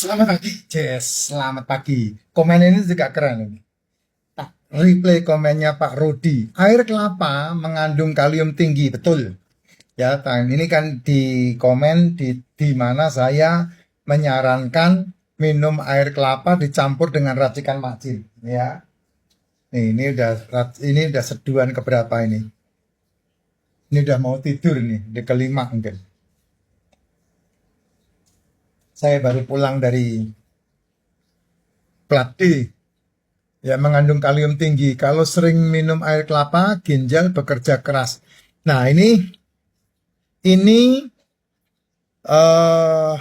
Selamat pagi, Jess. Selamat pagi. Komen ini juga keren ini. Tak replay komennya Pak Rudi. Air kelapa mengandung kalium tinggi, betul. Ya, ini kan di komen di mana saya menyarankan minum air kelapa dicampur dengan racikan macin. Ya, ini udah seduhan keberapa ini? Ini udah mau tidur nih, di kelima mungkin. Saya baru pulang dari plat D. Ya, mengandung kalium tinggi. Kalau sering minum air kelapa, ginjal bekerja keras. Nah, ini eh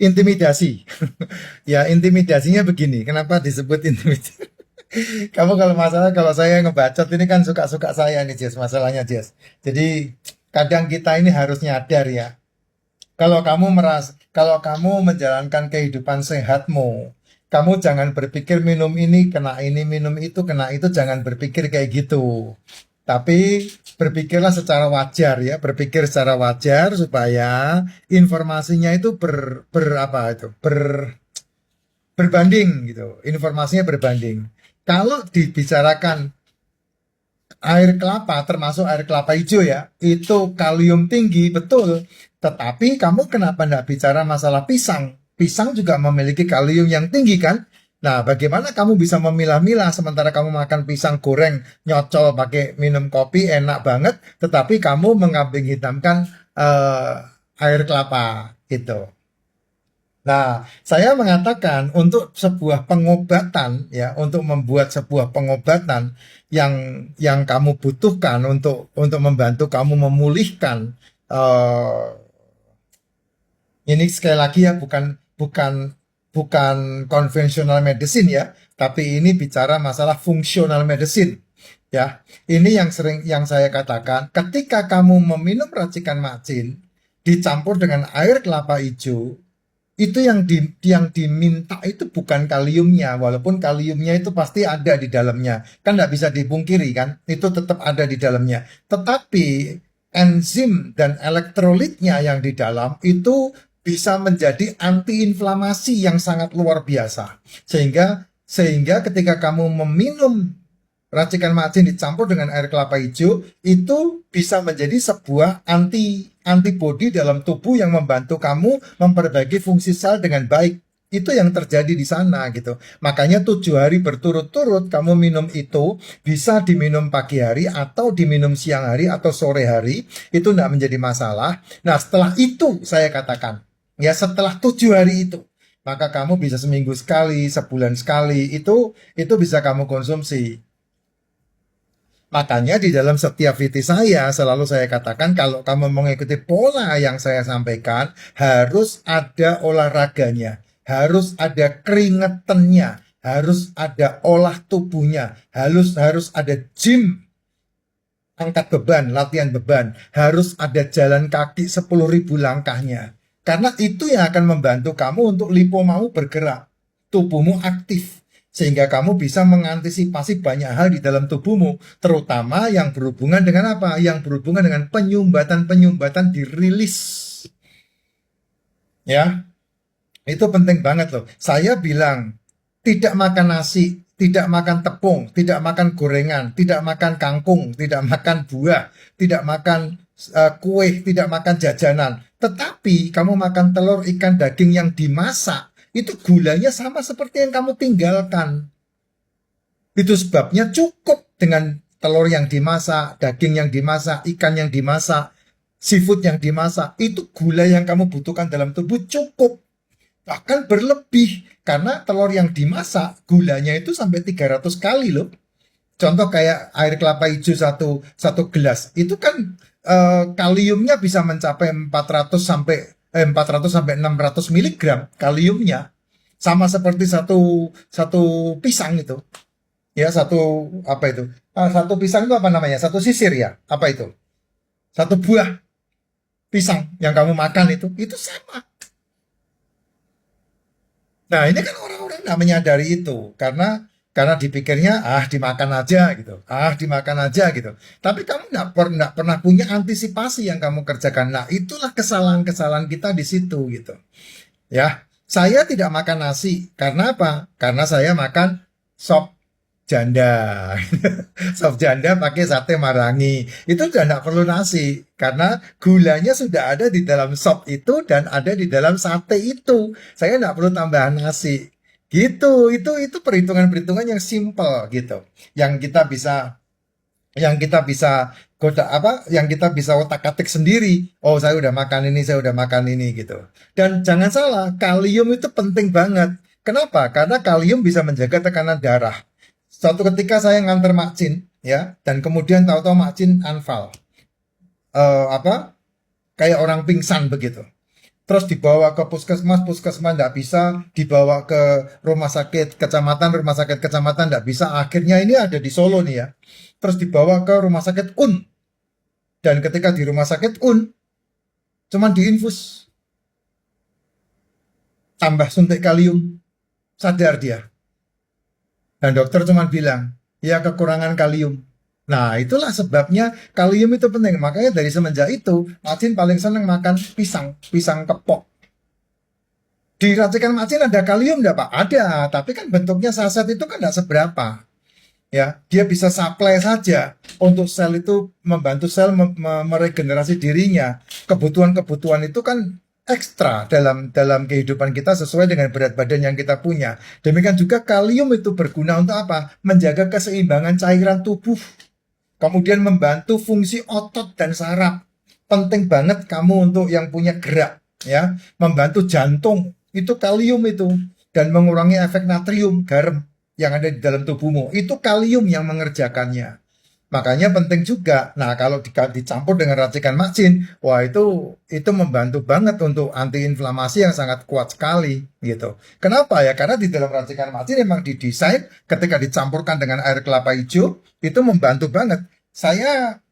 intimidasi. Ya, intimidasinya begini. Kenapa disebut intimidasi? Kamu kalau masalah kalau saya ngebacot ini kan suka-suka saya nih, Jess. Masalahnya, Jess. Jadi kadang kita ini harus nyadar ya. Kalau kamu menjalankan kehidupan sehatmu, kamu jangan berpikir minum ini, minum itu, kena itu, jangan berpikir kayak gitu. Tapi berpikirlah secara wajar ya, berpikir secara wajar supaya informasinya itu berbanding gitu. Informasinya berbanding. Kalau dibicarakan air kelapa, termasuk air kelapa hijau ya, itu kalium tinggi, betul. Tetapi kamu kenapa tidak bicara masalah pisang? Pisang juga memiliki kalium yang tinggi kan? Nah, bagaimana kamu bisa memilah-milah sementara kamu makan pisang goreng, nyocol pakai minum kopi, enak banget, tetapi kamu mengambing hitamkan air kelapa gitu. Nah, saya mengatakan untuk sebuah pengobatan ya, untuk membuat sebuah pengobatan yang kamu butuhkan untuk membantu kamu memulihkan eh, ini sekali lagi ya bukan konvensional medicine ya, tapi ini bicara masalah fungsional medicine ya. Ini yang saya katakan, ketika kamu meminum racikan macin dicampur dengan air kelapa hijau, itu yang diminta itu bukan kaliumnya, walaupun kaliumnya itu pasti ada di dalamnya, kan nggak bisa dipungkiri kan, itu tetap ada di dalamnya. Tetapi enzim dan elektrolitnya yang di dalam itu bisa menjadi antiinflamasi yang sangat luar biasa, sehingga ketika kamu meminum racikan macin dicampur dengan air kelapa hijau itu bisa menjadi sebuah antibodi dalam tubuh yang membantu kamu memperbaiki fungsi sel dengan baik. Itu yang terjadi di sana gitu. Makanya 7 hari berturut-turut kamu minum itu, bisa diminum pagi hari atau diminum siang hari atau sore hari, itu tidak menjadi masalah. Nah, setelah itu saya katakan, ya setelah 7 hari itu, maka kamu bisa seminggu sekali, sebulan sekali, itu bisa kamu konsumsi. Makanya di dalam setiap VT saya selalu saya katakan, kalau kamu mengikuti pola yang saya sampaikan, harus ada olahraganya, harus ada keringetannya, harus ada olah tubuhnya, harus ada gym, angkat beban, latihan beban, harus ada jalan kaki 10.000 langkahnya. Karena itu yang akan membantu kamu untuk lipo mau bergerak, tubuhmu aktif, sehingga kamu bisa mengantisipasi banyak hal di dalam tubuhmu, terutama yang berhubungan dengan apa? Yang berhubungan dengan penyumbatan-penyumbatan dirilis. Ya, itu penting banget loh. Saya bilang, tidak makan nasi, tidak makan tepung, tidak makan gorengan, tidak makan kangkung, tidak makan buah, tidak makan kue, tidak makan jajanan. Tetapi kamu makan telur, ikan, daging yang dimasak, itu gulanya sama seperti yang kamu tinggalkan. Itu sebabnya cukup dengan telur yang dimasak, daging yang dimasak, ikan yang dimasak, seafood yang dimasak. Itu gula yang kamu butuhkan dalam tubuh cukup. Bahkan berlebih. Karena telur yang dimasak, gulanya itu sampai 300 kali loh. Contoh kayak air kelapa hijau satu gelas. Itu kan kaliumnya bisa mencapai 400 sampai 600 miligram kaliumnya. Sama seperti satu pisang itu. Ya, apa itu? Satu pisang itu apa namanya? Satu sisir ya? Apa itu? Satu buah pisang yang kamu makan itu sama. Nah, ini kan orang-orang nggak menyadari itu, karena Karena dipikirnya, dimakan aja gitu. Dimakan aja gitu. Tapi kamu nggak pernah punya antisipasi yang kamu kerjakan. Nah, itulah kesalahan-kesalahan kita di situ gitu. Ya, saya tidak makan nasi. Karena apa? Karena saya makan sop janda. Sop janda pakai sate marangi. Itu sudah tidak perlu nasi. Karena gulanya sudah ada di dalam sop itu dan ada di dalam sate itu. Saya tidak perlu tambahan nasi. Gitu, itu perhitungan-perhitungan yang simple gitu. Yang kita bisa yang kita bisa yang kita bisa otak-atik sendiri. Oh, saya udah makan ini, saya udah makan ini gitu. Dan jangan salah, kalium itu penting banget. Kenapa? Karena kalium bisa menjaga tekanan darah. Suatu ketika saya nganter Makcin, ya, dan kemudian tahu-tahu Makcin anfal, apa? Kayak orang pingsan begitu. Terus dibawa ke puskesmas nggak bisa, dibawa ke rumah sakit kecamatan nggak bisa. Akhirnya ini ada di Solo nih ya. Terus dibawa ke rumah sakit UN. Dan ketika di rumah sakit UN, cuman diinfus, tambah suntik kalium, sadar dia. Dan dokter cuman bilang, ya kekurangan kalium. Nah, itulah sebabnya kalium itu penting. Makanya dari semenjak itu, Macin paling seneng makan pisang kepok. Di racikan Macin ada kalium enggak, Pak? Ada, tapi kan bentuknya saset itu kan enggak seberapa. Ya, dia bisa supply saja untuk sel itu, membantu sel meregenerasi dirinya. Kebutuhan-kebutuhan itu kan ekstra dalam kehidupan kita sesuai dengan berat badan yang kita punya. Demikian juga kalium itu berguna untuk apa? Menjaga keseimbangan cairan tubuh. Kemudian membantu fungsi otot dan saraf. Penting banget kamu untuk yang punya gerak, ya. Membantu jantung, itu kalium itu. Dan mengurangi efek natrium, garam yang ada di dalam tubuhmu. Itu kalium yang mengerjakannya. Makanya penting juga. Nah, kalau dicampur dengan racikan Makcin, wah itu membantu banget untuk antiinflamasi yang sangat kuat sekali gitu. Kenapa ya? Karena di dalam racikan Makcin memang didesain ketika dicampurkan dengan air kelapa hijau itu membantu banget. Saya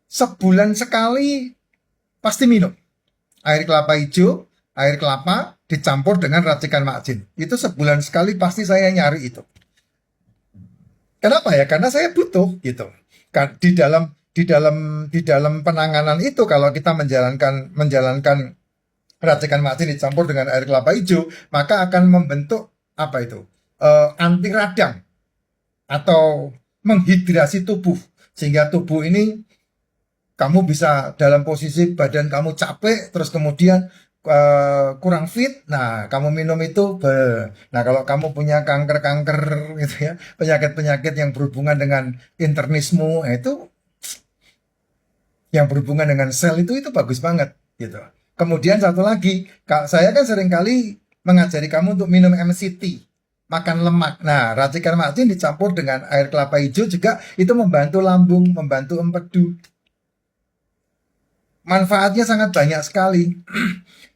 sebulan sekali pasti minum air kelapa hijau, air kelapa dicampur dengan racikan Makcin. Itu sebulan sekali pasti saya nyari itu. Kenapa ya? Karena saya butuh gitu. Di dalam penanganan itu kalau kita menjalankan racikan Makcin dicampur dengan air kelapa hijau, maka akan membentuk apa itu? Anti radang atau menghidrasi tubuh sehingga tubuh ini kamu bisa dalam posisi badan kamu capek terus kemudian kurang fit, nah kamu minum itu, nah kalau kamu punya kanker-kanker gitu ya, penyakit-penyakit yang berhubungan dengan internismu, itu yang berhubungan dengan sel itu bagus banget gitu. Kemudian satu lagi, saya kan seringkali mengajari kamu untuk minum MCT, makan lemak. Nah, racikan Makcin dicampur dengan air kelapa hijau juga itu membantu lambung, membantu empedu. Manfaatnya sangat banyak sekali.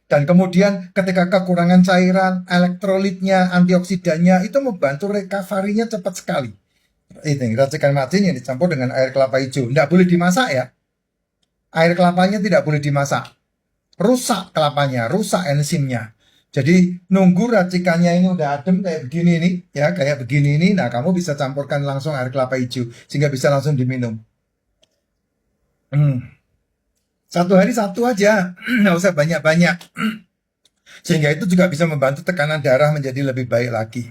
Dan kemudian ketika kekurangan cairan, elektrolitnya, antioksidannya itu membantu recovery-nya cepat sekali. Ini racikan Makcin yang dicampur dengan air kelapa hijau. Tidak boleh dimasak ya. Air kelapanya tidak boleh dimasak. Rusak kelapanya, rusak enzimnya. Jadi nunggu racikannya ini udah adem kayak begini nih, ya kayak begini ini. Nah, kamu bisa campurkan langsung air kelapa hijau sehingga bisa langsung diminum. Satu hari satu aja, nggak usah banyak-banyak. Sehingga itu juga bisa membantu tekanan darah menjadi lebih baik lagi.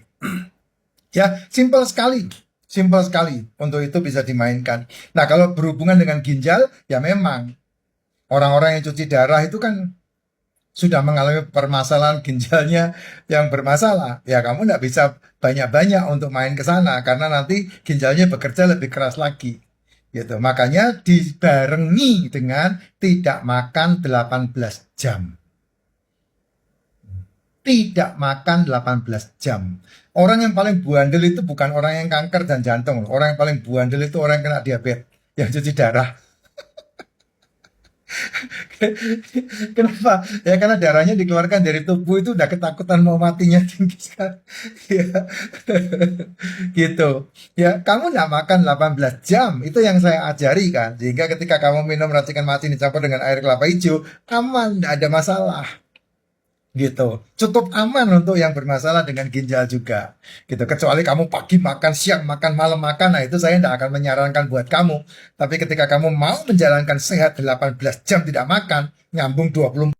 Ya, simple sekali. Simple sekali untuk itu bisa dimainkan. Nah, kalau berhubungan dengan ginjal, ya memang orang-orang yang cuci darah itu kan sudah mengalami permasalahan ginjalnya yang bermasalah. Ya, kamu nggak bisa banyak-banyak untuk main ke sana karena nanti ginjalnya bekerja lebih keras lagi. Gitu. Makanya dibarengi dengan tidak makan 18 jam. Tidak makan 18 jam. Orang yang paling buandel itu bukan orang yang kanker dan jantung. Orang yang paling buandel itu orang yang kena diabetes, yang cuci darah. Kenapa? Ya karena darahnya dikeluarkan dari tubuh itu udah ketakutan mau matinya tinggi sekali. Ya. Gitu. Ya, kamu nggak makan 18 jam. Itu yang saya ajari kan. Sehingga ketika kamu minum racikan Makcin dicampur dengan air kelapa hijau, aman, nggak ada masalah. gitu. Cukup aman untuk yang bermasalah dengan ginjal juga. Gitu. Kecuali kamu pagi makan, siang makan, malam makan, nah itu saya tidak akan menyarankan buat kamu. Tapi ketika kamu mau menjalankan sehat 18 jam tidak makan, nyambung 24